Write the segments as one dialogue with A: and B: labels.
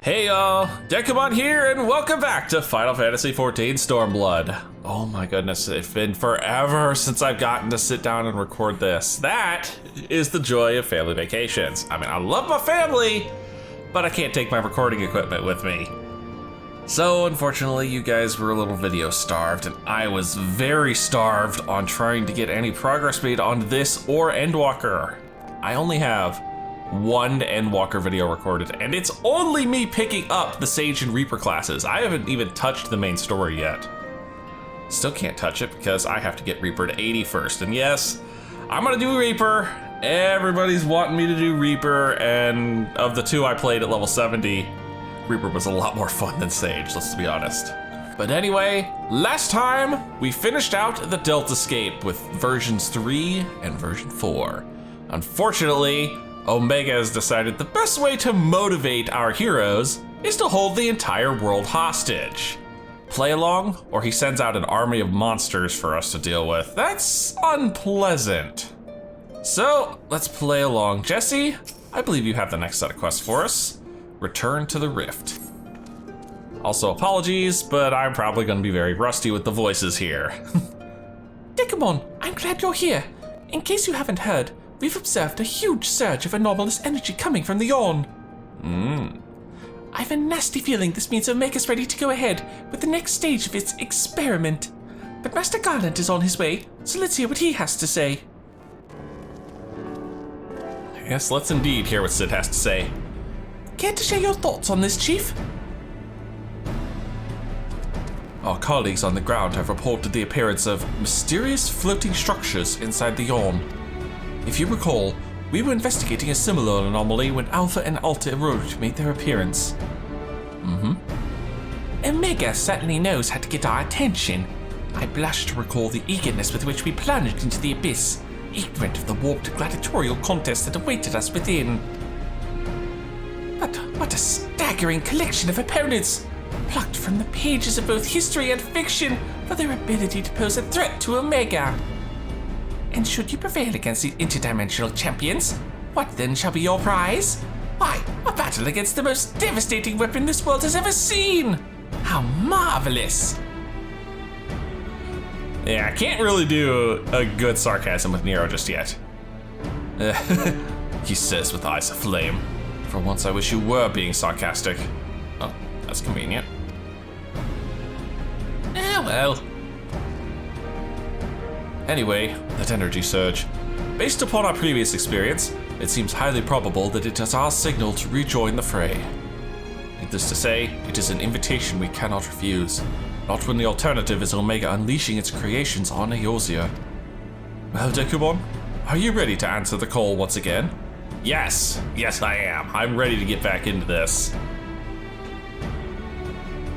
A: Hey y'all, Dekumon here, and welcome back to Final Fantasy XIV Stormblood. Oh my goodness, it's been forever since I've gotten to sit down and record this. That is the joy of family vacations. I mean, I love my family, but I can't take my recording equipment with me. So unfortunately, you guys were a little video starved, and I was very starved on trying to get any progress made on this or Endwalker. I only have one Endwalker video recorded, and it's only me picking up the Sage and Reaper classes. I haven't even touched the main story yet. Still can't touch it because I have to get Reaper to 80 first, and yes, I'm gonna do Reaper. Everybody's wanting me to do Reaper, and of the two I played at level 70, Reaper was a lot more fun than Sage, let's be honest. But anyway, last time we finished out the Deltascape with versions 3 and version 4. Unfortunately, Omega has decided the best way to motivate our heroes is to hold the entire world hostage. Play along, or he sends out an army of monsters for us to deal with. That's unpleasant. So let's play along. Jesse, I believe you have the next set of quests for us. Return to the Rift. Also apologies, but I'm probably gonna be very rusty with the voices here.
B: Dekumon, I'm glad you're here. In case you haven't heard, we've observed a huge surge of anomalous energy coming from the yawn. I have a nasty feeling this means Omega's ready to go ahead with the next stage of its experiment. But Master Garland is on his way, so let's hear what he has to say.
A: Yes, let's indeed hear what Sid has to say.
B: Care to share your thoughts on this, Chief?
A: Our colleagues on the ground have reported the appearance of mysterious floating structures inside the yawn. If you recall, we were investigating a similar anomaly when Alpha and Alta Eroge made their appearance.
B: Omega certainly knows how to get our attention. I blush to recall the eagerness with which we plunged into the abyss, ignorant of the warped gladiatorial contest that awaited us within. But what a staggering collection of opponents, plucked from the pages of both history and fiction for their ability to pose a threat to Omega. And should you prevail against the interdimensional champions, what then shall be your prize? Why, a battle against the most devastating weapon this world has ever seen! How marvelous!
A: Yeah, I can't really do a good sarcasm with Nero just yet. He says with eyes aflame. For once I wish you were being sarcastic. Oh, that's convenient.
B: Well.
A: Anyway, that energy surge. Based upon our previous experience, it seems highly probable that it is our signal to rejoin the fray. Needless to say, it is an invitation we cannot refuse. Not when the alternative is Omega unleashing its creations on Eorzea. Well, Dekumon, are you ready to answer the call once again? Yes, I am. I'm ready to get back into this.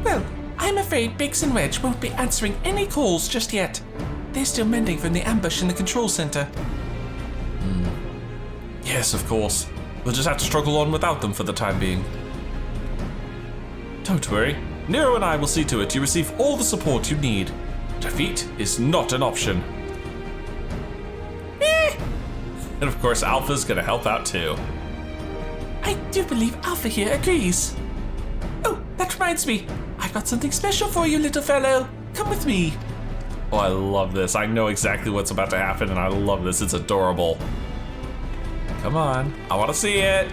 B: Well, I'm afraid Biggs and Wedge won't be answering any calls just yet. They're still mending from the ambush in the control center.
A: Yes, of course. We'll just have to struggle on without them for the time being. Don't worry. Nero and I will see to it you receive all the support you need. Defeat is not an option. And of course, Alpha's gonna help out too.
B: I do believe Alpha here agrees. Oh, that reminds me. I've got something special for you, little fellow. Come with me.
A: Oh, I love this. I know exactly what's about to happen, and I love this. It's adorable. Come on. I want to see it.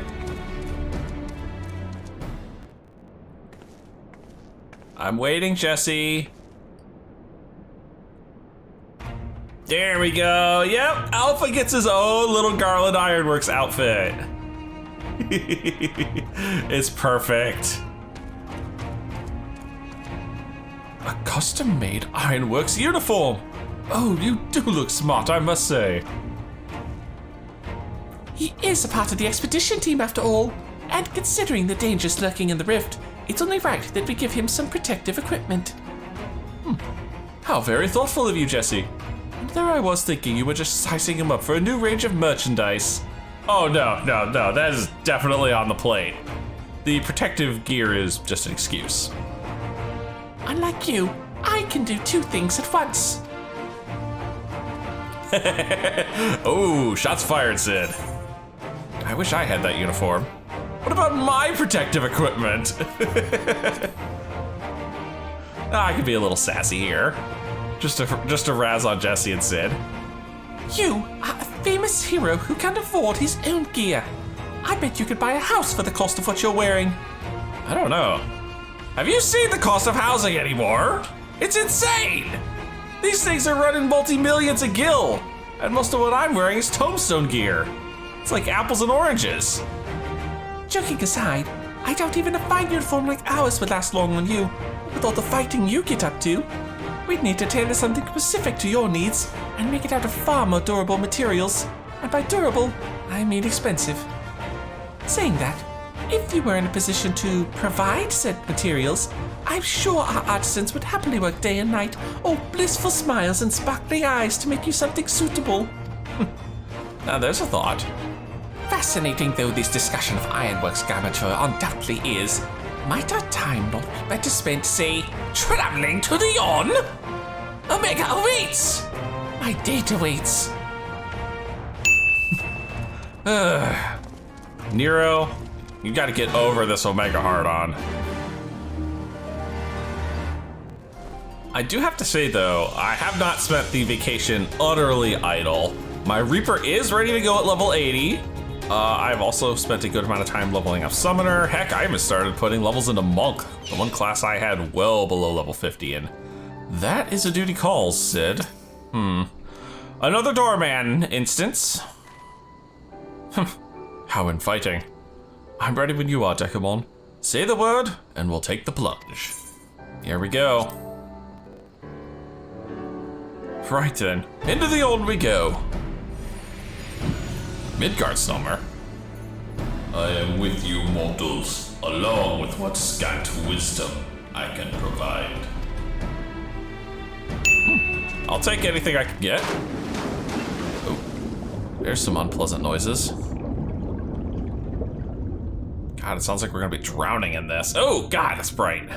A: I'm waiting, Jesse. There we go. Yep, Alpha gets his own little Garland Ironworks outfit. It's perfect. A custom-made Ironworks uniform. Oh, you do look smart, I must say.
B: He is a part of the expedition team after all, and considering the dangers lurking in the rift, it's only right that we give him some protective equipment.
A: How very thoughtful of you, Jesse. And there I was thinking you were just sizing him up for a new range of merchandise. Oh no, that is definitely on the plate. The protective gear is just an excuse.
B: Unlike you, I can do two things at once.
A: Oh, shots fired, Sid. I wish I had that uniform. What about my protective equipment? I could be a little sassy here. Just to razz on Jesse and Sid.
B: You are a famous hero who can't afford his own gear. I bet you could buy a house for the cost of what you're wearing.
A: I don't know. Have you seen the cost of housing anymore? It's insane! These things are running multi-millions a gil, and most of what I'm wearing is tombstone gear. It's like apples and oranges.
B: Joking aside, I doubt even a fine uniform like ours would last long on you. With all the fighting you get up to, we'd need to tailor something specific to your needs and make it out of far more durable materials. And by durable, I mean expensive. Saying that, if you were in a position to provide said materials, I'm sure our artisans would happily work day and night, all blissful smiles and sparkling eyes to make you something suitable.
A: Now there's a thought.
B: Fascinating though this discussion of ironworks garmenture undoubtedly is, might our time not be better spent, say, traveling to the Yon? Omega awaits! My data waits.
A: Nero, you gotta get over this Omega hard-on. I do have to say though, I have not spent the vacation utterly idle. My Reaper is ready to go at level 80. I've also spent a good amount of time leveling up Summoner. Heck, I even started putting levels into Monk, the one class I had well below level 50 in. That is a duty calls, Sid. Another doorman instance. How inviting. I'm ready when you are, Dekumon. Say the word, and we'll take the plunge. Here we go. Right then, into the old we go. Midgard Summer.
C: I am with you, mortals, along with what scant wisdom I can provide.
A: I'll take anything I can get. Oh, there's some unpleasant noises. God, it sounds like we're gonna be drowning in this. Oh, God, that's bright.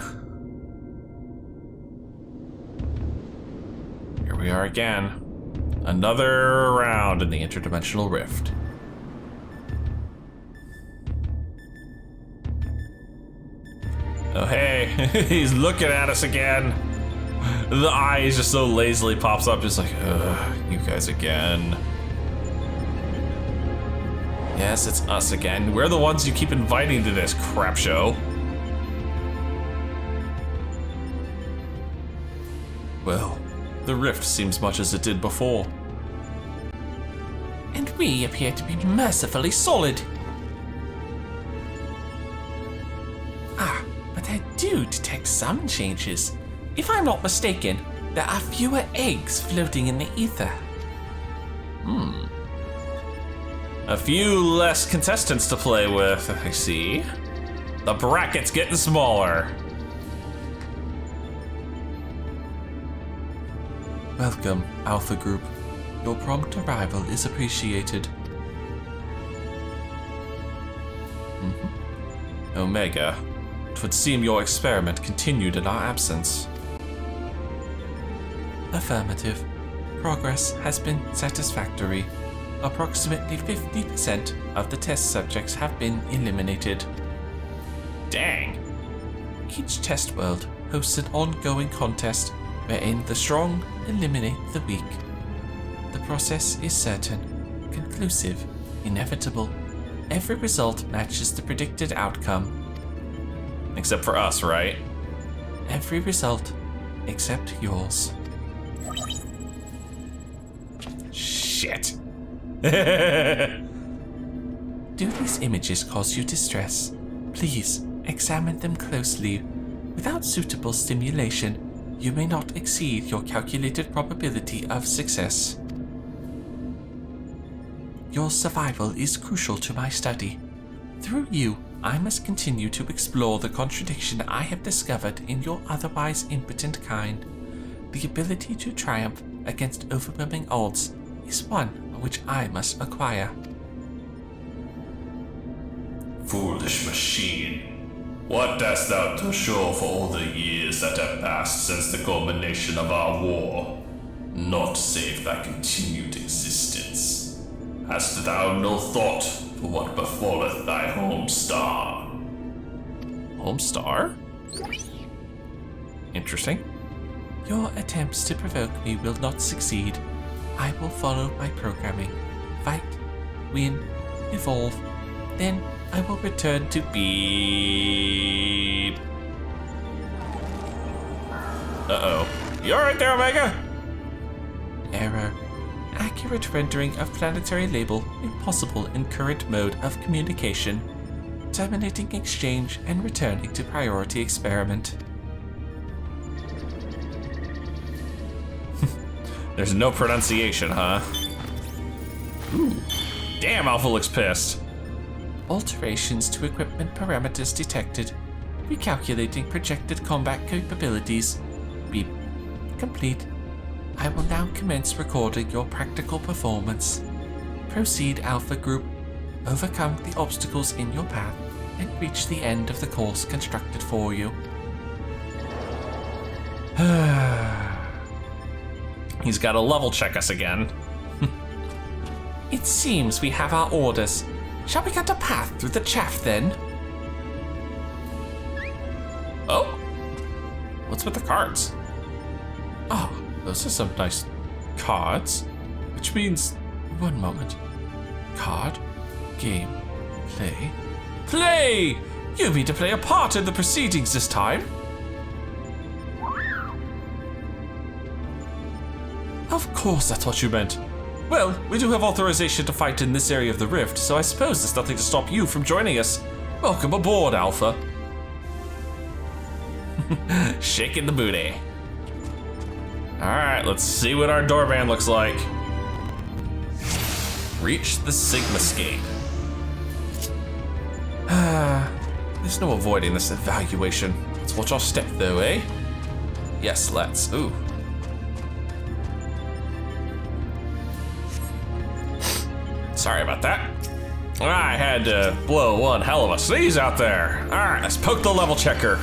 A: Here we are again. Another round in the interdimensional rift. Oh, hey, he's looking at us again. The eye just so lazily pops up, just like, ugh, you guys again. Yes, it's us again. We're the ones you keep inviting to this crap show. Well, the rift seems much as it did before.
B: And we appear to be mercifully solid. Ah, but I do detect some changes. If I'm not mistaken, there are fewer eggs floating in the ether.
A: A few less contestants to play with, I see. The bracket's getting smaller. Welcome, Alpha Group. Your prompt arrival is appreciated. Omega, it would seem your experiment continued in our absence. Affirmative. Progress has been satisfactory. Approximately 50% of the test subjects have been eliminated. Dang. Each test world hosts an ongoing contest wherein the strong eliminate the weak. The process is certain, conclusive, inevitable. Every result matches the predicted outcome. Except for us, right? Every result except yours. Shit. Do these images cause you distress? Please examine them closely. Without suitable stimulation, you may not exceed your calculated probability of success. Your survival is crucial to my study. Through you, I must continue to explore the contradiction I have discovered in your otherwise impotent kind. The ability to triumph against overwhelming odds is one which I must acquire.
C: Foolish machine, what dost thou to show for all the years that have passed since the culmination of our war? Not save thy continued existence. Hast thou no thought for what befalleth thy home star.
A: Home star? Interesting.
B: Your attempts to provoke me will not succeed. I will follow my programming. Fight, win, evolve. Then I will return to
A: Beep. Uh-oh. You alright there, Omega?
B: error. Accurate rendering of planetary label impossible in current mode of communication. Terminating exchange and returning to priority experiment.
A: There's no pronunciation, huh? Ooh. Damn, Alpha looks pissed.
B: Alterations to equipment parameters detected. Recalculating projected combat capabilities. Beep. Complete. I will now commence recording your practical performance. Proceed, Alpha Group. Overcome the obstacles in your path and reach the end of the course constructed for you.
A: He's got to level check us again.
B: It seems we have our orders. Shall we cut a path through the chaff then?
A: Oh. What's with the cards?
B: Oh, those are some nice cards. Which means, one moment. Card, game, play. Play! You mean to play a part in the proceedings this time? Of course that's what you meant. Well, we do have authorization to fight in this area of the rift, so I suppose there's nothing to stop you from joining us. Welcome aboard, Alpha.
A: Shaking the booty. Alright, let's see what our doorband looks like. Reach the Sigmascape.
B: There's no avoiding this evaluation. Let's watch our step though, eh?
A: Yes, let's. Ooh. Sorry about that. I had to blow one hell of a sneeze out there. Alright, let's poke the level checker.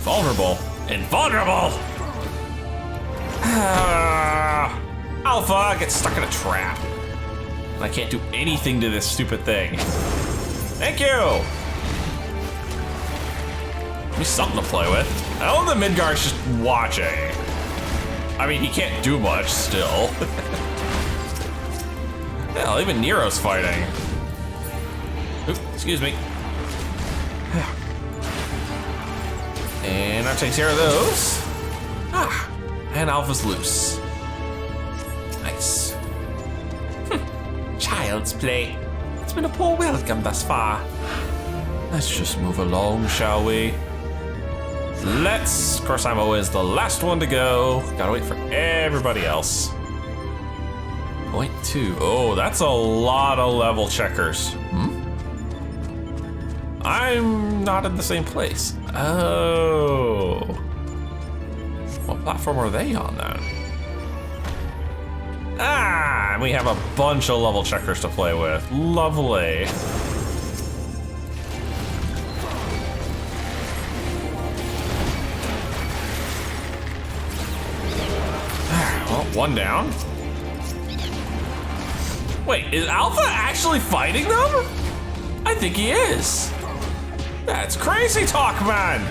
A: Vulnerable. Invulnerable! Alpha gets stuck in a trap. I can't do anything to this stupid thing. Thank you! Give me something to play with. Oh, the Midgard's just watching. I mean, he can't do much still. Hell, even Nero's fighting. Oop, excuse me. And that takes care of those. And Alpha's loose. Nice.
B: Child's play. It's been a poor welcome thus far.
A: Let's just move along, shall we? Let's. Of course, I'm always the last one to go. Gotta wait for everybody else. Point 2. Oh, that's a lot of level checkers. I'm not in the same place. Oh. What platform are they on then? And we have a bunch of level checkers to play with. Lovely. Well, one down. Wait, is Alpha actually fighting them? I think he is. That's crazy talk, man.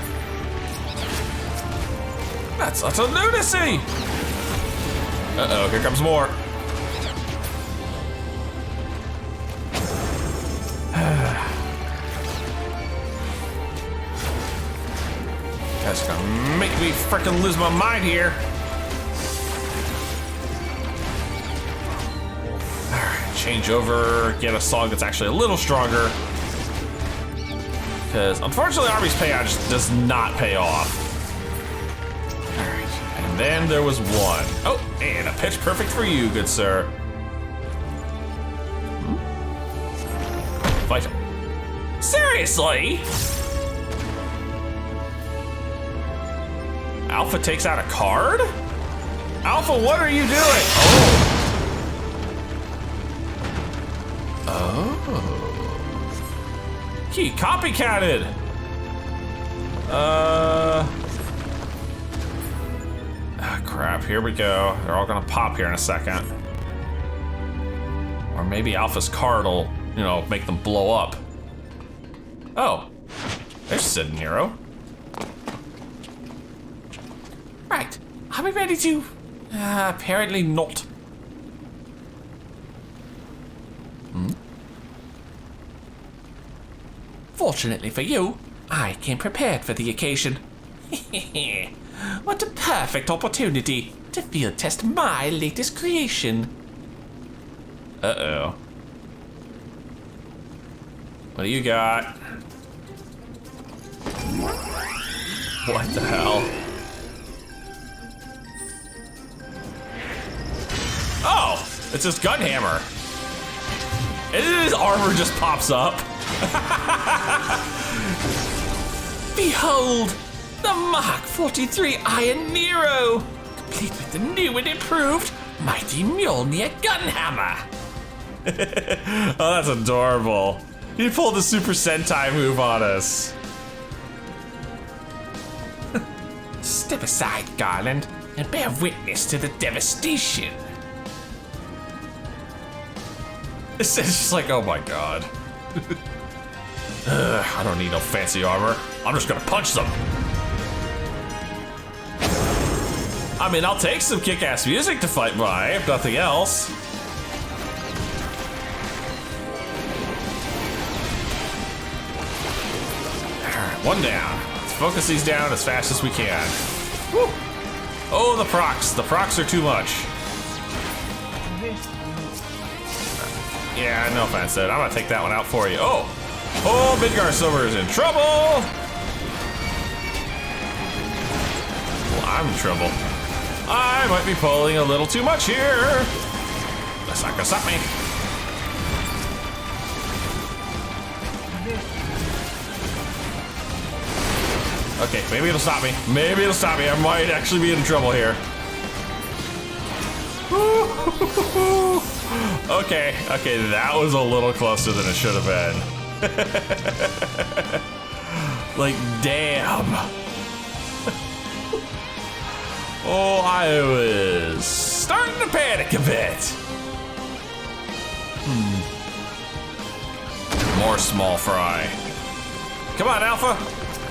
A: That's such a lunacy. Uh-oh, here comes more. Guys gonna make me freaking lose my mind here. Alright, change over, get a song that's actually a little stronger. Because unfortunately Arby's payout just does not pay off. Alright, and then there was one. Oh, and a pitch perfect for you, good sir. Fight him. Seriously? Alpha takes out a card? Alpha, what are you doing? Oh. He copycatted. Ah, crap, here we go. They're all gonna pop here in a second. Or maybe Alpha's card will, you know, make them blow up. Oh, there's Sid and Nero.
B: Right, are we ready to? Apparently not. Fortunately for you, I came prepared for the occasion. What a perfect opportunity to field test my latest creation.
A: Uh-oh. What do you got? What the hell? Oh, it's his gun hammer. And his armor just pops up.
B: Behold, the Mark 43 Iron Nero, complete with the new and improved Mighty Mjolnir Gunhammer.
A: Oh, that's adorable. He pulled the Super Sentai move on us.
B: Step aside, Garland, and bear witness to the devastation.
A: It's just like, oh my god. I don't need no fancy armor. I'm just gonna punch them. I mean, I'll take some kick-ass music to fight by, if nothing else. Alright, one down. Let's focus these down as fast as we can. Woo. Oh, the procs. The procs are too much. Yeah, no offense, Sid. I'm gonna take that one out for you. Oh! Oh, Midgar Silver is in trouble! Well, I'm in trouble. I might be pulling a little too much here. That's not gonna stop me. Okay, maybe it'll stop me. Maybe it'll stop me. I might actually be in trouble here. Okay, that was a little closer than it should have been. Like, damn. Oh, I was starting to panic a bit. More small fry. Come on, Alpha.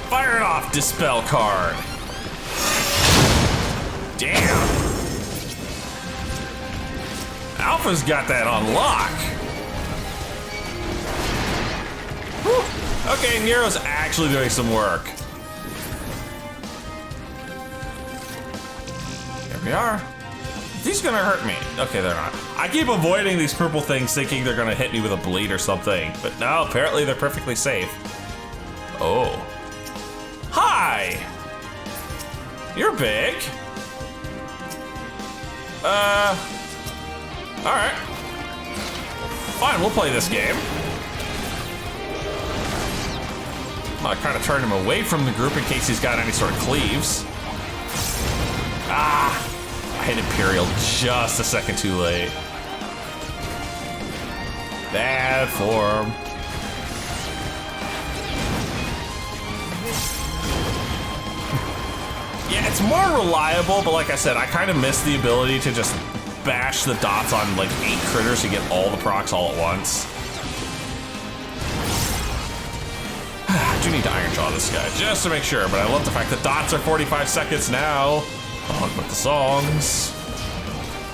A: Fire it off, Dispel card. Damn. Alpha's got that on lock. Whew. Okay, Nero's actually doing some work. Here we are. These gonna hurt me. Okay, they're not. I keep avoiding these purple things thinking they're gonna hit me with a bleed or something, but no, apparently they're perfectly safe. Oh. Hi! You're big. Alright. Fine, we'll play this game. I kind of turned him away from the group in case he's got any sort of cleaves. Ah! I hit Imperial just a second too late. Bad form. Yeah, it's more reliable, but like I said, I kind of miss the ability to just bash the dots on like 8 critters to get all the procs all at once. I do need to Iron Jaw this guy just to make sure, but I love the fact that dots are 45 seconds now. On with the songs.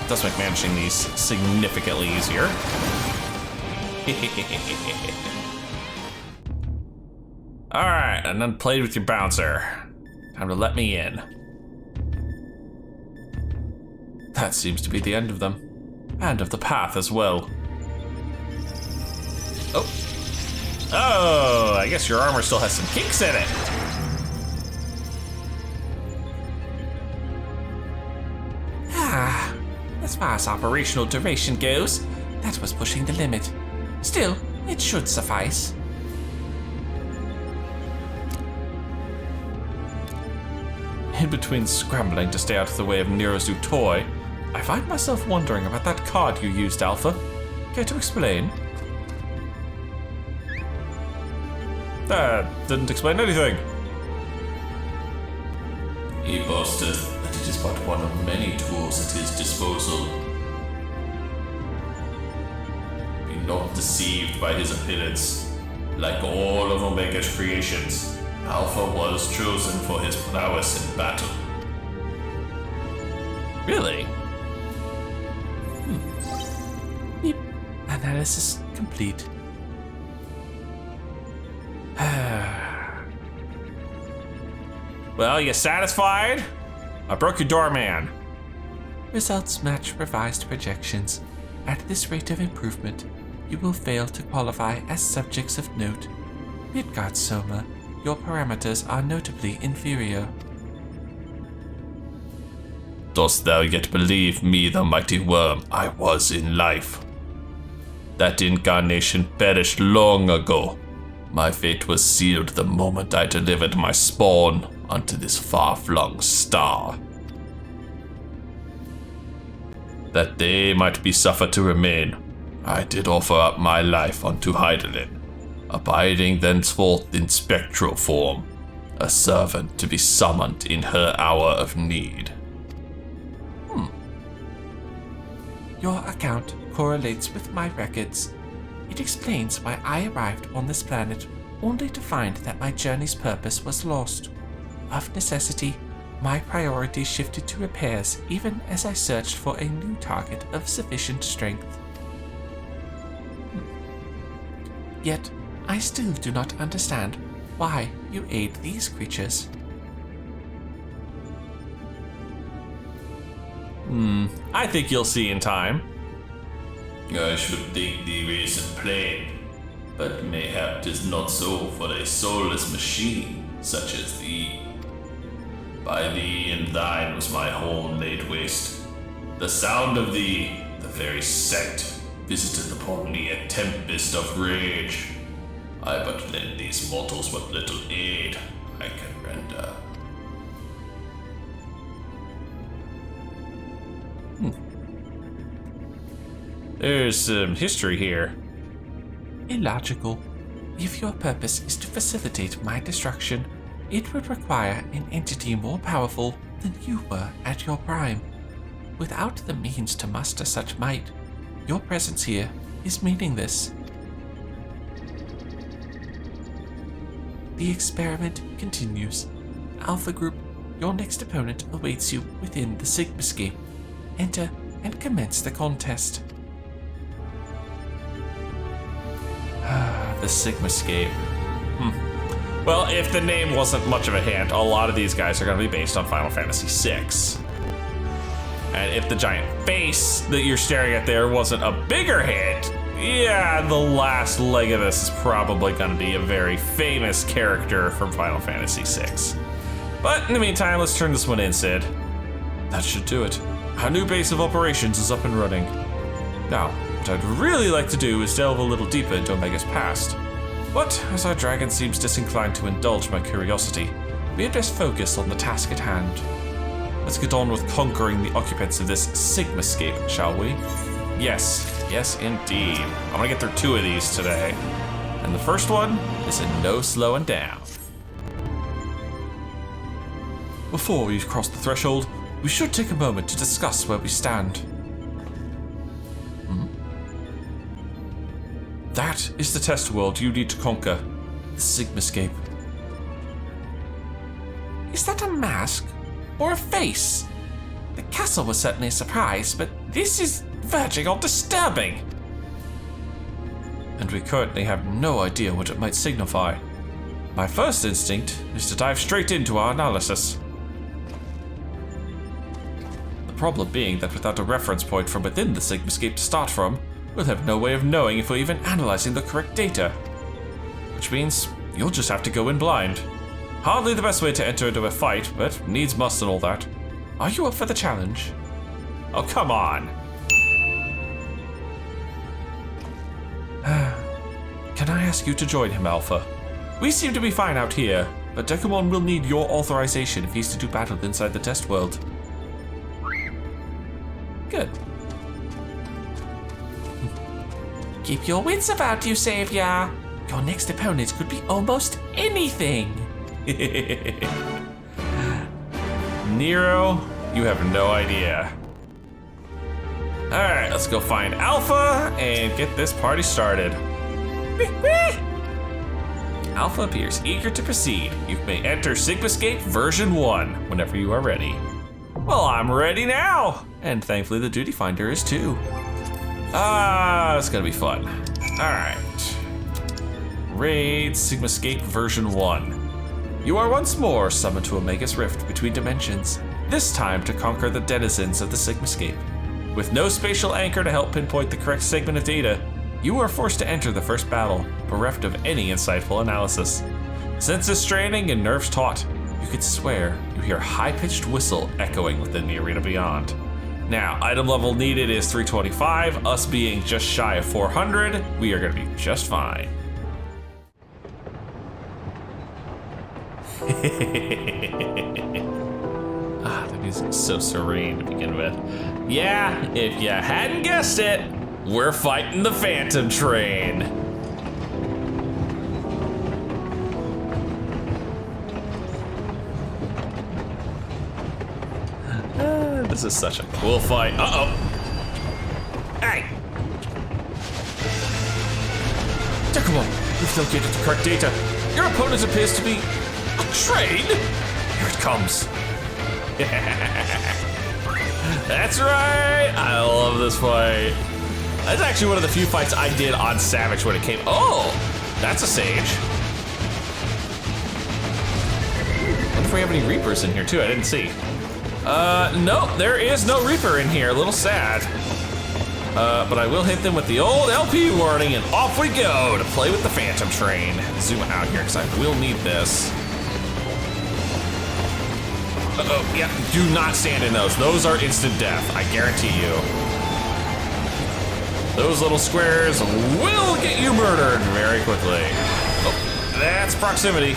A: It does make managing these significantly easier. Alright, and then played with your bouncer. Time to let me in. That seems to be the end of them. And of the path as well. Oh. Oh, I guess your armor still has some kinks in it.
B: As far as operational duration goes, that was pushing the limit. Still, it should suffice.
A: In between scrambling to stay out of the way of Nero's new toy, I find myself wondering about that card you used, Alpha. Care to explain? That didn't explain anything.
C: He boasted that it is but one of many tools at his disposal. Be not deceived by his appearance. Like all of Omega's creations, Alpha was chosen for his prowess in battle.
A: Really?
B: Beep. Analysis complete.
A: Well, you satisfied? I broke your door, man.
B: Results match revised projections. At this rate of improvement, you will fail to qualify as subjects of note. Midgard Soma, your parameters are notably inferior.
C: Dost thou yet believe me, the mighty worm I was in life? That incarnation perished long ago. My fate was sealed the moment I delivered my spawn unto this far-flung star. That they might be suffered to remain, I did offer up my life unto Heidelin, abiding thenceforth in spectral form, a servant to be summoned in her hour of need.
B: Your account correlates with my records. It explains why I arrived on this planet only to find that my journey's purpose was lost. Of necessity, my priority shifted to repairs even as I searched for a new target of sufficient strength. Yet, I still do not understand why you aid these creatures.
A: I think you'll see in time.
C: I should think the reason plain, but mayhap 'tis not so for a soulless machine such as thee. By thee and thine was my home laid waste. The sound of thee, the very scent, visited upon me a tempest of rage. I but lend these mortals what little aid I can render.
A: There's some history here.
B: Illogical. If your purpose is to facilitate my destruction, it would require an entity more powerful than you were at your prime. Without the means to muster such might, your presence here is meaningless. The experiment continues. Alpha Group, your next opponent awaits you within the Sigmascape. Enter and commence the contest.
A: The Sigmascape. Well, if the name wasn't much of a hint, a lot of these guys are going to be based on Final Fantasy VI. And if the giant face that you're staring at there wasn't a bigger hit, yeah, the last leg of this is probably going to be a very famous character from Final Fantasy VI. But in the meantime, let's turn this one in, Sid. That should do it. Our new base of operations is up and running. Now, what I'd really like to do is delve a little deeper into Omega's past. But as our dragon seems disinclined to indulge my curiosity, we had best focus on the task at hand. Let's get on with conquering the occupants of this Sigmascape, shall we? Yes, indeed. I'm gonna get through 2 of these today. And the first one is a no slowing down. Before we've crossed the threshold, we should take a moment to discuss where we stand. That is the test world you need to conquer, the Sigmascape.
B: Is that a mask? Or a face? The castle was certainly a surprise, but this is verging on disturbing.
A: And we currently have no idea what it might signify. My first instinct is to dive straight into our analysis. The problem being that without a reference point from within the Sigmascape to start from, we'll have no way of knowing if we're even analyzing the correct data. Which means you'll just have to go in blind. Hardly the best way to enter into a fight, but needs must and all that. Are you up for the challenge? Oh, come on. Can I ask you to join him, Alpha? We seem to be fine out here, but Dekumon will need your authorization if he's to do battle inside the test world. Good.
B: Keep your wits about you, Savior. Your next opponent could be almost anything.
A: Nero You have no idea. All right, let's go find Alpha and get this party started. Alpha appears eager to proceed. You may enter Sigmascape version 1 whenever you are ready. Well, I'm ready now. And thankfully the Duty Finder is too. It's gonna be fun. All right. Raid Sigmascape version 1. You are once more summoned to Omega's Rift between dimensions, this time to conquer the denizens of the Sigmascape. With no spatial anchor to help pinpoint the correct segment of data, you are forced to enter the first battle, bereft of any insightful analysis. Senses straining and nerves taut, you could swear you hear a high-pitched whistle echoing within the arena beyond. Now, item level needed is 325, us being just shy of 400, we are gonna be just fine. The music is so serene to begin with. Yeah, if you hadn't guessed it, we're fighting the Phantom Train. This is such a cool fight. Uh-oh. Hey! Dekumon, you've located the correct data. Your opponent appears to be a train. Here it comes. That's right. I love this fight. That's actually one of the few fights I did on Savage when it came. Oh, that's a sage. I wonder if we have any Reapers in here too. I didn't see. No, there is no Reaper in here. A little sad. But I will hit them with the old LP warning and off we go to play with the Phantom Train. Zoom out here because I will need this. Uh-oh, yeah, do not stand in those. Those are instant death, I guarantee you. Those little squares will get you murdered very quickly. Oh, that's proximity.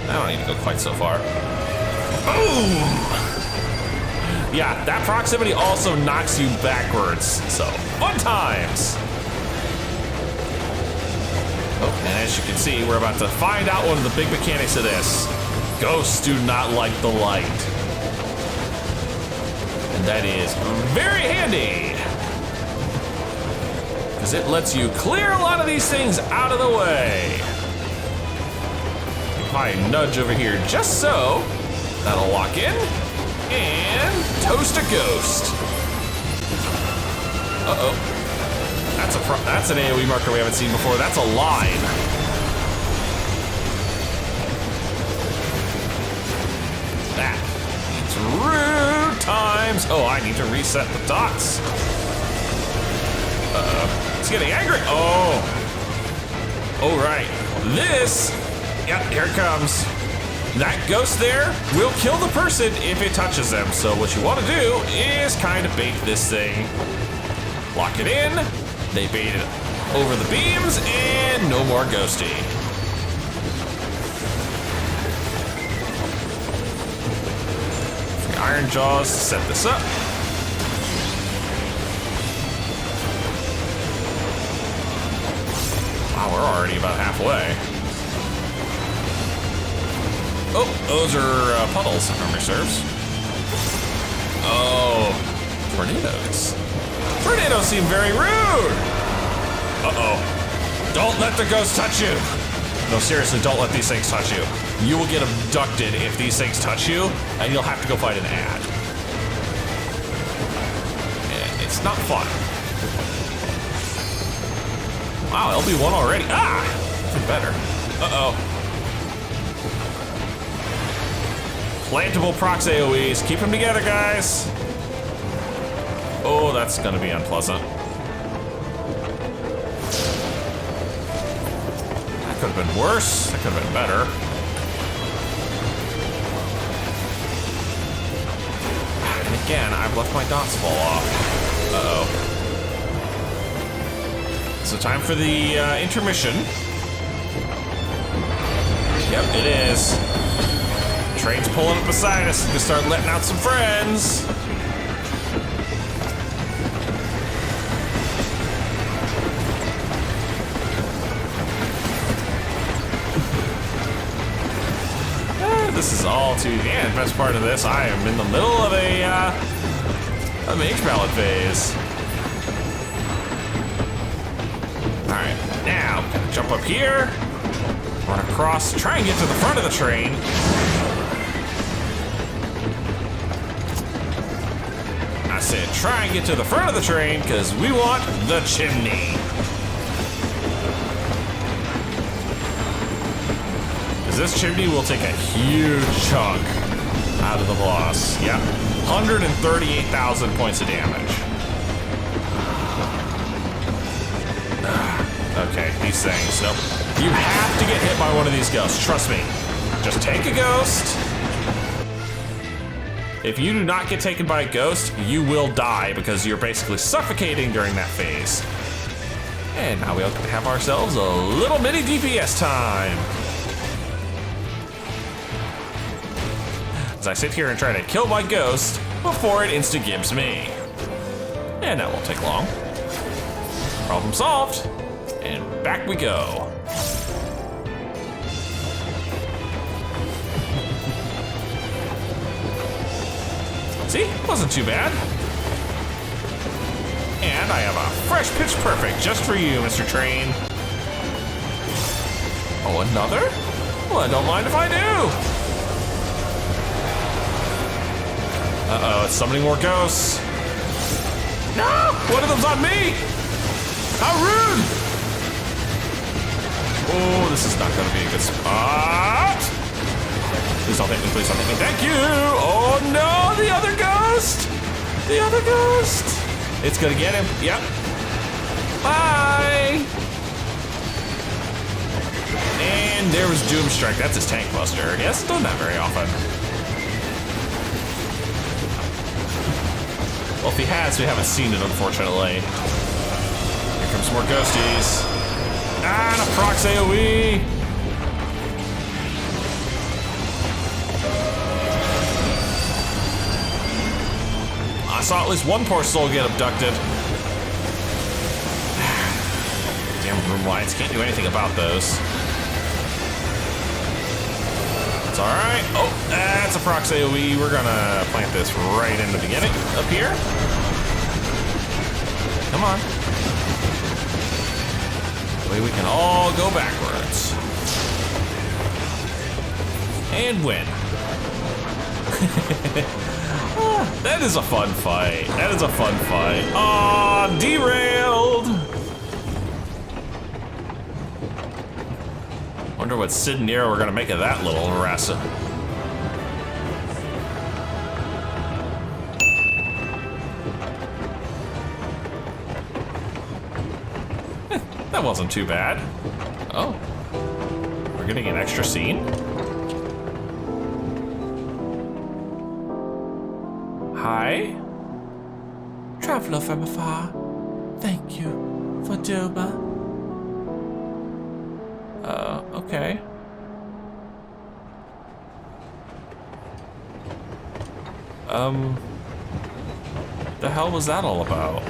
A: I don't need to go quite so far. Boom! Yeah, that proximity also knocks you backwards, so fun times. Oh, and as you can see, we're about to find out one of the big mechanics of this. Ghosts do not like the light. And that is very handy, because it lets you clear a lot of these things out of the way. If I nudge over here just so, that'll lock in and toast a ghost. Uh-oh. That's an AoE marker we haven't seen before. That's a line. That means rude times. Oh, I need to reset the dots. Uh-oh. It's getting angry. Oh. Oh, right. This. Yep, here it comes. That ghost there will kill the person if it touches them. So what you want to do is kind of bait this thing. Lock it in. They bait it over the beams, and no more ghosty. The iron jaws to set this up. Wow, we're already about halfway. Oh, those are puddles, if memory serves. Oh, tornadoes. Tornadoes seem very rude. Uh-oh. Don't let the ghost touch you. No, seriously, don't let these things touch you. You will get abducted if these things touch you, and you'll have to go fight an ad. And it's not fun. Wow, LB1 already. Ah! Even better. Uh-oh. Plantable procs AoEs. Keep them together, guys. Oh, that's gonna be unpleasant. That could have been worse. That could have been better. And again, I've left my dots fall off. Uh-oh. So time for the intermission. Yep, it is. Train's pulling up beside us. Gonna start letting out some friends. This is all too... And best part of this, I am in the middle of a mage ballad phase. Alright, now I'm gonna jump up here, run across, try and get to the front of the train. I said try and get to the front of the train because we want the chimney. Because this chimney will take a huge chunk out of the boss. Yep, 138,000 points of damage. Okay, these things, nope. You have to get hit by one of these ghosts, trust me. Just take a ghost. If you do not get taken by a ghost, you will die because you're basically suffocating during that phase. And now we'll have ourselves a little mini DPS time. As I sit here and try to kill my ghost before it insta-gibbs me. And that won't take long. Problem solved. And back we go. See, wasn't too bad. And I have a fresh pitch perfect just for you, Mr. Train. Oh, another? Well, I don't mind if I do. Uh-oh, it's summoning more ghosts. No, one of them's on me. How rude. Oh, this is not gonna be a good spot. Please don't hit me, please don't hit me. Thank you! Oh no, the other ghost! The other ghost! It's gonna get him, yep. Bye! And there was Doomstrike, that's his tank buster. He hasn't done that very often. Well, if he has, we haven't seen it, unfortunately. Here comes more ghosties. Ah, and a prox AoE! I saw at least one poor soul get abducted. Damn room lights, can't do anything about those. It's alright. Oh, that's a prox AoE. We're gonna plant this right in the beginning, up here. Come on. That way we can all go backwards. And win. That is a fun fight. That is a fun fight. Aw, derailed. Wonder what Sid and Nero were gonna make of that little harasser. That wasn't too bad. Oh, we're getting an extra scene. Hi?
B: Traveler from afar, thank you for Doma.
A: Okay. The hell was that all about?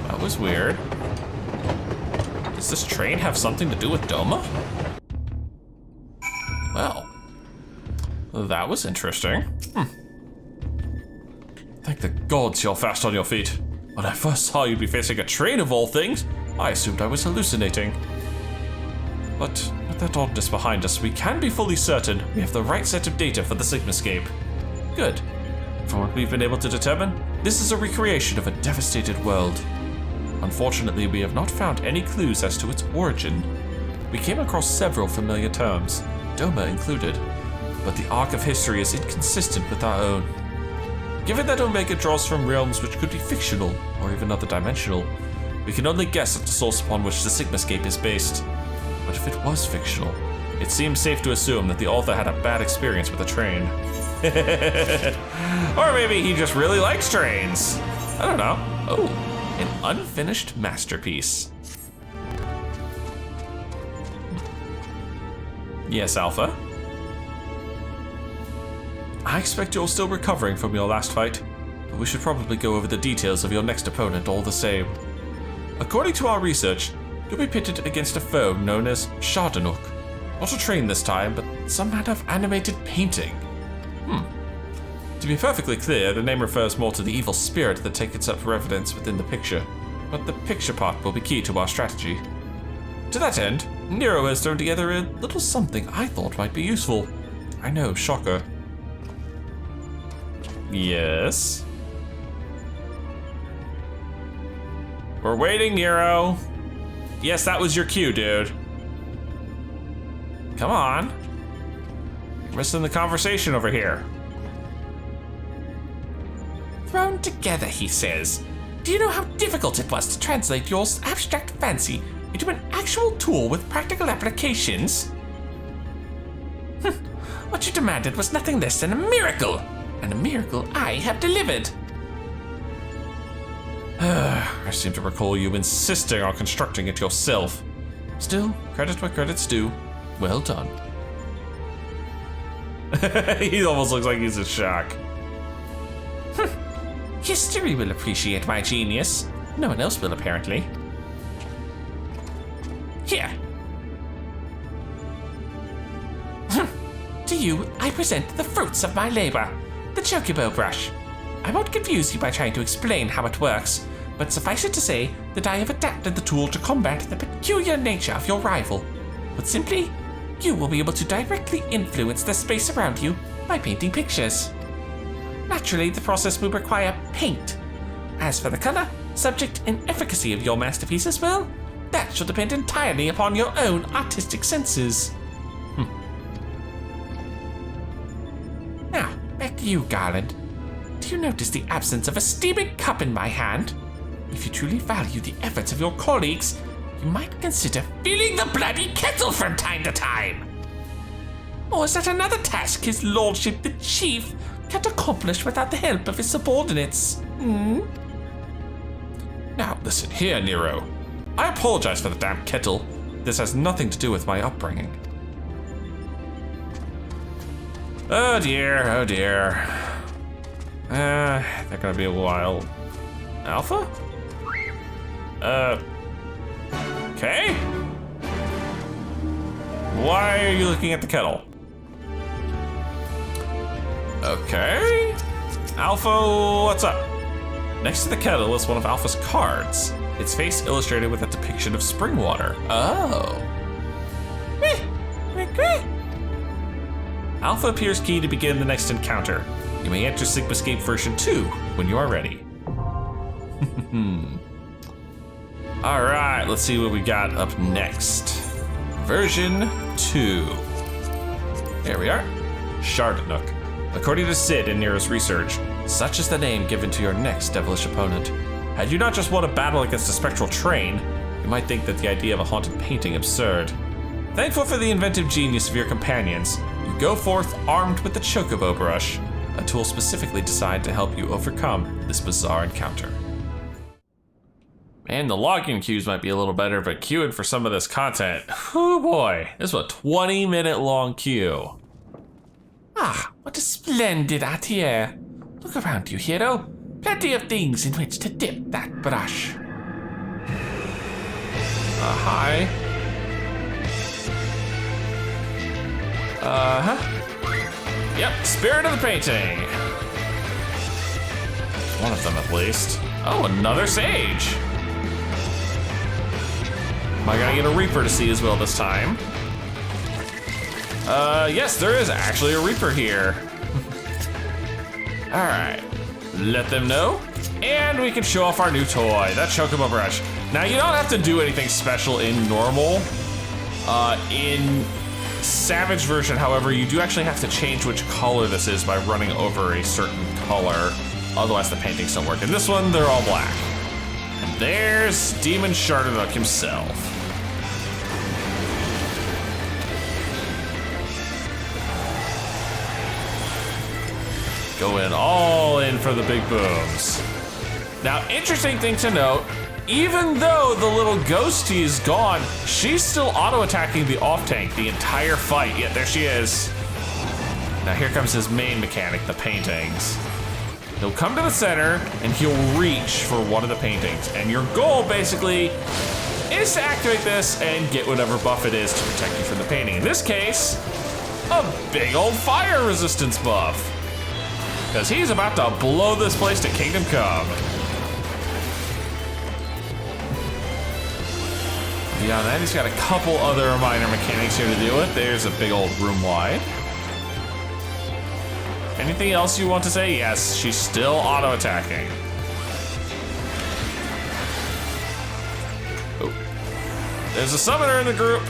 A: That was weird. Does this train have something to do with Doma? Well, that was interesting. Thank the gods you're fast on your feet. When I first saw you be facing a train of all things, I assumed I was hallucinating. But with that oddness behind us, we can be fully certain we have the right set of data for the Sigmascape. Good. From what we've been able to determine, this is a recreation of a devastated world. Unfortunately, we have not found any clues as to its origin. We came across several familiar terms, Doma included, but the arc of history is inconsistent with our own. Given that Omega draws from realms which could be fictional or even other dimensional, we can only guess at the source upon which the Sigmascape is based. But if it was fictional, it seems safe to assume that the author had a bad experience with a train. Or maybe he just really likes trains. I don't know. Oh, an unfinished masterpiece. Yes, Alpha? I expect you're still recovering from your last fight, but we should probably go over the details of your next opponent all the same. According to our research, you'll be pitted against a foe known as Chardonnac. Not a train this time, but some kind of animated painting. To be perfectly clear, the name refers more to the evil spirit that takes up residence within the picture. But the picture part will be key to our strategy. To that end, Nero has thrown together a little something I thought might be useful. I know, shocker. Yes? We're waiting, Nero. Yes, that was your cue, dude. Come on. You're missing the conversation over here.
B: Thrown together, he says. Do you know how difficult it was to translate your abstract fancy into an actual tool with practical applications? What you demanded was nothing less than a miracle, and a miracle I have delivered.
A: I seem to recall you insisting on constructing it yourself. Still, credit where credit's due. Well done. He almost looks like he's in shock.
B: History will appreciate my genius. No one else will, apparently. Here. To you, I present the fruits of my labor, the chocobo brush. I won't confuse you by trying to explain how it works, but suffice it to say that I have adapted the tool to combat the peculiar nature of your rival. Put simply, you will be able to directly influence the space around you by painting pictures. Naturally, the process will require paint. As for the color, subject, and efficacy of your masterpieces, well, that shall depend entirely upon your own artistic senses. Now, back to you, Garland. Do you notice the absence of a steaming cup in my hand? If you truly value the efforts of your colleagues, you might consider filling the bloody kettle from time to time. Or is that another task his lordship the chief can't accomplish without the help of his subordinates?
A: Now, listen here, Nero. I apologize for the damn kettle. This has nothing to do with my upbringing. Oh dear, oh dear. They're gonna be a while. Alpha? Okay. Why are you looking at the kettle? Okay. Alpha, what's up? Next to the kettle is one of Alpha's cards. Its face illustrated with a depiction of spring water. Oh. Alpha appears key to begin the next encounter. You may enter Sigmascape version 2 when you are ready. Alright, let's see what we got up next. Version 2. There we are. Chardonnac. According to Sid and Nero's research, such is the name given to your next devilish opponent. Had you not just won a battle against a spectral train, you might think that the idea of a haunted painting absurd. Thankful for the inventive genius of your companions, you go forth armed with the chocobo brush, a tool specifically designed to help you overcome this bizarre encounter. Man, the login queues might be a little better, but queuing for some of this content, oh boy, this was a 20-minute long queue.
B: Ah, what a splendid atelier. Look around you, hero. Plenty of things in which to dip that brush.
A: Hi. Yep, spirit of the painting. One of them at least. Oh, another sage. Am I gonna get a Reaper to see as well this time? Yes, there is actually a Reaper here. All right, let them know. And we can show off our new toy, that Chocobo brush. Now, you don't have to do anything special in normal. In Savage version, however, you do actually have to change which color this is by running over a certain color. Otherwise, the paintings don't work. In this one, they're all black. And there's Demon Chardonnac himself. Going all in for the big booms. Now, interesting thing to note, even though the little ghostie is gone, she's still auto-attacking the off-tank the entire fight. Yeah, there she is. Now here comes his main mechanic, the paintings. He'll come to the center and he'll reach for one of the paintings. And your goal basically is to activate this and get whatever buff it is to protect you from the painting. In this case, a big old fire resistance buff. Because he's about to blow this place to Kingdom Come. Beyond that, he's got a couple other minor mechanics here to deal with. There's a big old room wide. Anything else you want to say? Yes, she's still auto-attacking. Oh. There's a summoner in the group.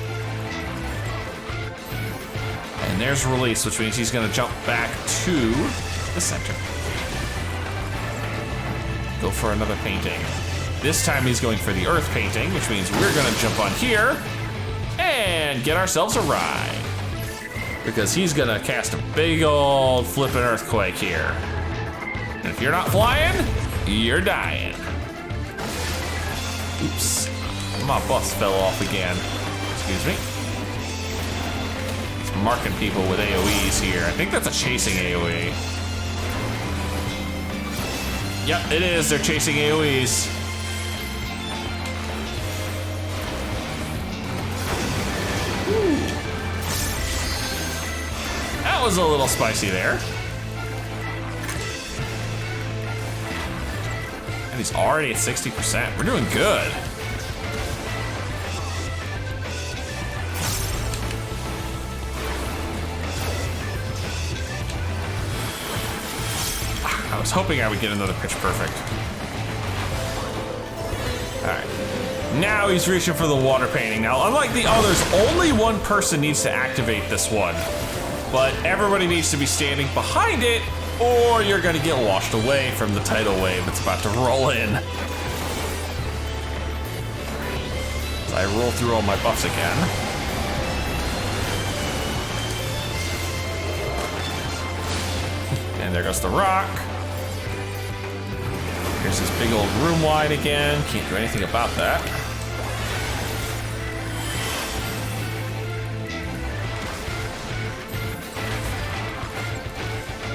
A: And there's release, which means he's gonna jump back to the center. Go for another painting. This time he's going for the earth painting, which means we're gonna jump on here and get ourselves a ride. Because he's gonna cast a big old flippin' earthquake here. And if you're not flying, you're dying. Oops, my bus fell off again. Excuse me. It's marking people with AoEs here. I think that's a chasing AoE. Yep, it is, they're chasing AoEs. That was a little spicy there. And he's already at 60%. We're doing good. I was hoping I would get another pitch perfect. All right. Now he's reaching for the water painting. Now, unlike the others, only one person needs to activate this one. But everybody needs to be standing behind it, or you're gonna get washed away from the tidal wave that's about to roll in. So I roll through all my buffs again. And there goes the rock. Here's this big old room wide again. Can't do anything about that.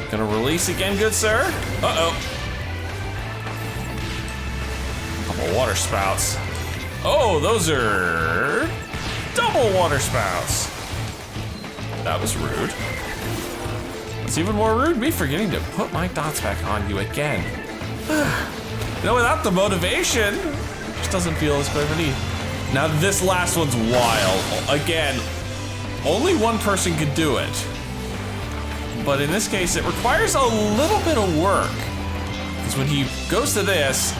A: Gonna release again, good sir. Uh-oh. Couple water spouts. Oh, those are double water spouts. That was rude. What's even more rude, me forgetting to put my dots back on you again. You know, without the motivation, it just doesn't feel as good of a need. Now this last one's wild. Again, only one person could do it. But in this case, it requires a little bit of work. Because when he goes to this,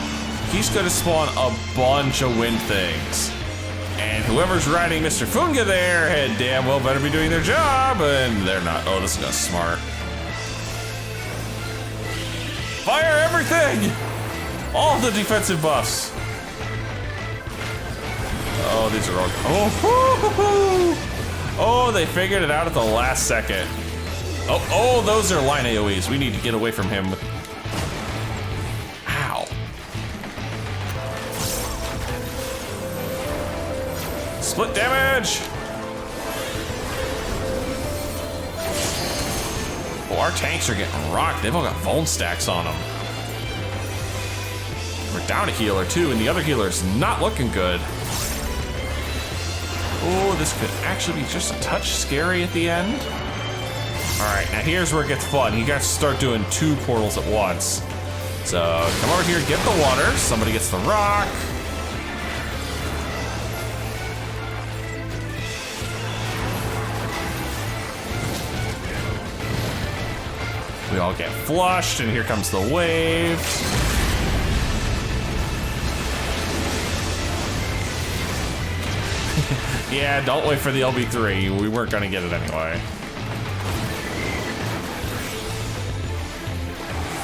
A: he's gonna spawn a bunch of wind things. And whoever's riding Mr. Funga there had damn well better be doing their job, and they're not. Oh, this is not smart. Fire everything! All the defensive buffs. Oh, these are all, oh, they figured it out at the last second. Oh, those are line AoEs. We need to get away from him. Ow. Split damage. Oh, our tanks are getting rocked. They've all got bone stacks on them. We're down a healer too, and the other healer is not looking good. Oh, this could actually be just a touch scary at the end. All right, now here's where it gets fun. You guys start doing 2 portals at once. So come over here, get the water. Somebody gets the rock. We all get flushed, and here comes the wave. Yeah, don't wait for the LB3. We weren't gonna get it anyway.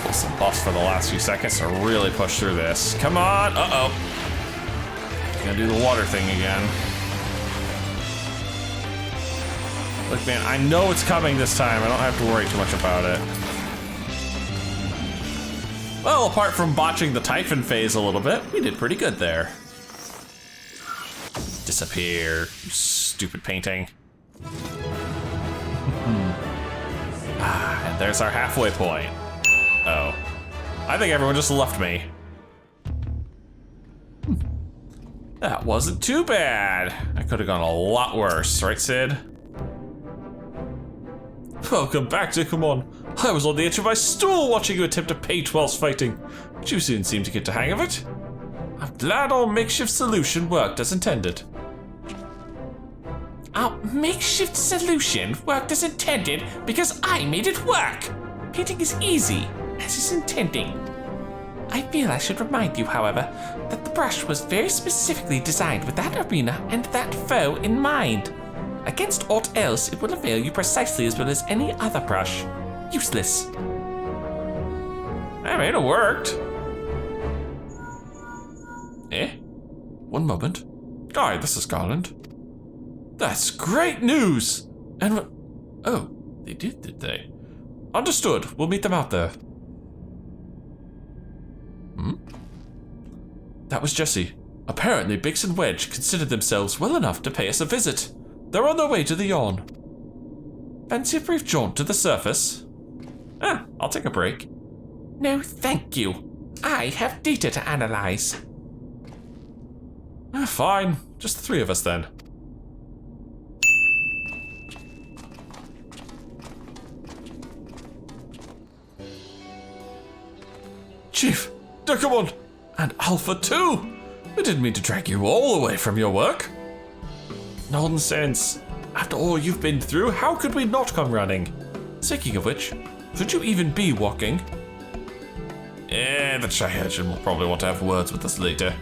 A: Pull some buffs for the last few seconds to really push through this. Come on, uh-oh. Gonna do the water thing again. Look, man, I know it's coming this time. I don't have to worry too much about it. Well, apart from botching the Typhon phase a little bit, we did pretty good there. Disappear, you stupid painting. And there's our halfway point. Oh. I think everyone just left me. That wasn't too bad. I could have gone a lot worse, right, Sid? Welcome back, Dekumon. I was on the edge of my stool watching you attempt to paint whilst fighting, but you soon seemed to get the hang of it. I'm glad our makeshift solution worked as intended.
B: Our makeshift solution worked as intended because I made it work. Painting is easy, as is intending. I feel I should remind you, however, that the brush was very specifically designed with that arena and that foe in mind. Against aught else, it will avail you precisely as well as any other brush. Useless.
A: I mean, it worked. Eh? One moment. Hi, this is Garland. That's great news! And oh, they did they? Understood. We'll meet them out there. That was Jesse. Apparently, Bix and Wedge considered themselves well enough to pay us a visit. They're on their way to the yawn. Fancy a brief jaunt to the surface? I'll take a break.
B: No, thank you. I have data to analyze.
A: Fine. Just the three of us then. Chief, Dekumon, and Alpha too. I didn't mean to drag you all away from your work. Nonsense. After all you've been through, how could we not come running? Speaking of which, should you even be walking? The Triagen will probably want to have words with us later.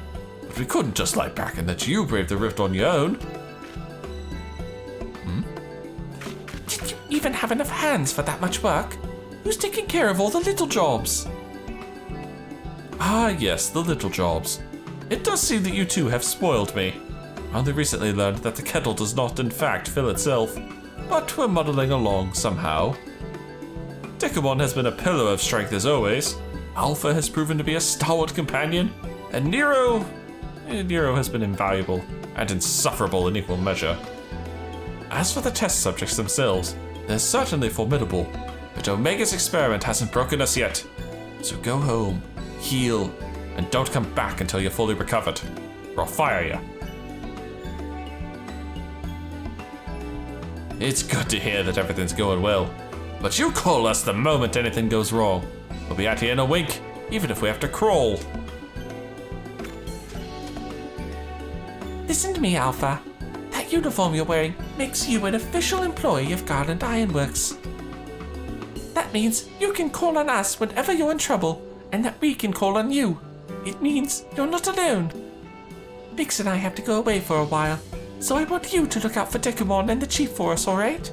A: But we couldn't just lie back and let you brave the rift on your own.
B: Did you even have enough hands for that much work? Who's taking care of all the little jobs?
A: Ah, yes, the little jobs. It does seem that you two have spoiled me. I only recently learned that the kettle does not, in fact, fill itself, but we're muddling along somehow. Dekumon has been a pillar of strength as always. Alpha has proven to be a stalwart companion, and Nero has been invaluable and insufferable in equal measure. As for the test subjects themselves, they're certainly formidable, but Omega's experiment hasn't broken us yet. So go home, heal, and don't come back until you're fully recovered, or I'll fire you. It's good to hear that everything's going well, but you call us the moment anything goes wrong. We'll be out here in a wink, even if we have to crawl.
B: Listen to me, Alpha. That uniform you're wearing makes you an official employee of Garland Ironworks. That means you can call on us whenever you're in trouble, and that we can call on you. It means you're not alone. Bix and I have to go away for a while, so I want you to look out for Dekumon and the Chief for us, alright?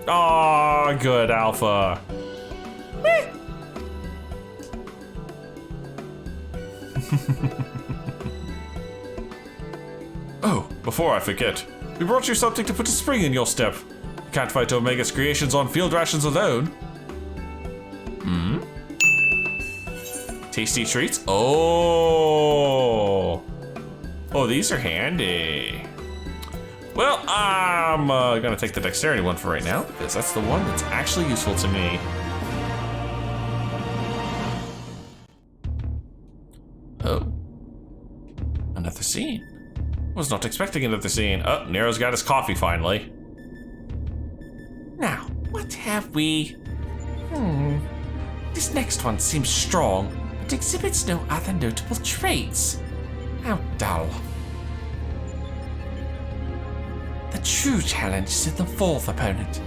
A: Aw, good, Alpha. Oh, before I forget, we brought you something to put a spring in your step. You can't fight Omega's creations on field rations alone. Tasty treats? Oh, these are handy. Well, I'm gonna take the dexterity one for right now, because that's the one that's actually useful to me. Oh. Another scene. Was not expecting another scene. Oh, Nero's got his coffee finally.
B: Now, what have we? This next one seems strong, but exhibits no other notable traits. How dull. The true challenge is in the fourth opponent.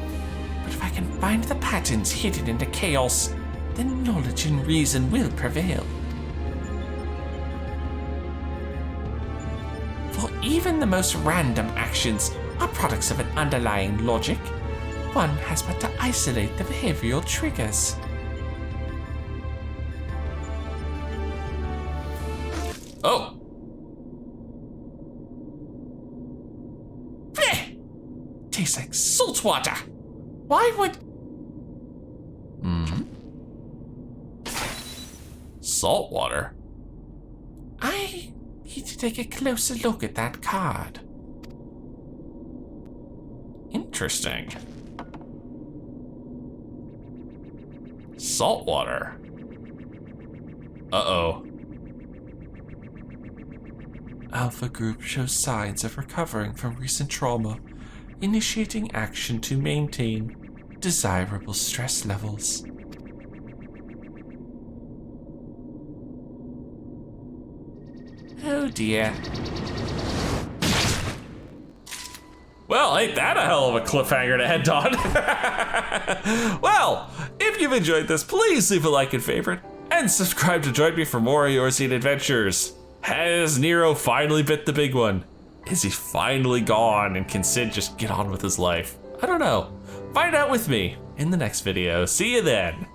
B: But if I can find the patterns hidden in the chaos, then knowledge and reason will prevail. For even the most random actions are products of an underlying logic. One has but to isolate the behavioral triggers.
A: Oh.
B: Tastes like salt water. Why would...
A: Salt water?
B: I need to take a closer look at that card.
A: Interesting. Salt water. Uh-oh.
B: Alpha Group shows signs of recovering from recent trauma, initiating action to maintain desirable stress levels. Oh dear.
A: Well, ain't that a hell of a cliffhanger to end on? Well, if you've enjoyed this, please leave a like and favorite, and subscribe to join me for more Eorzean adventures. Has Nero finally bit the big one? Is he finally gone and can Sid just get on with his life? I don't know. Find out with me in the next video. See you then.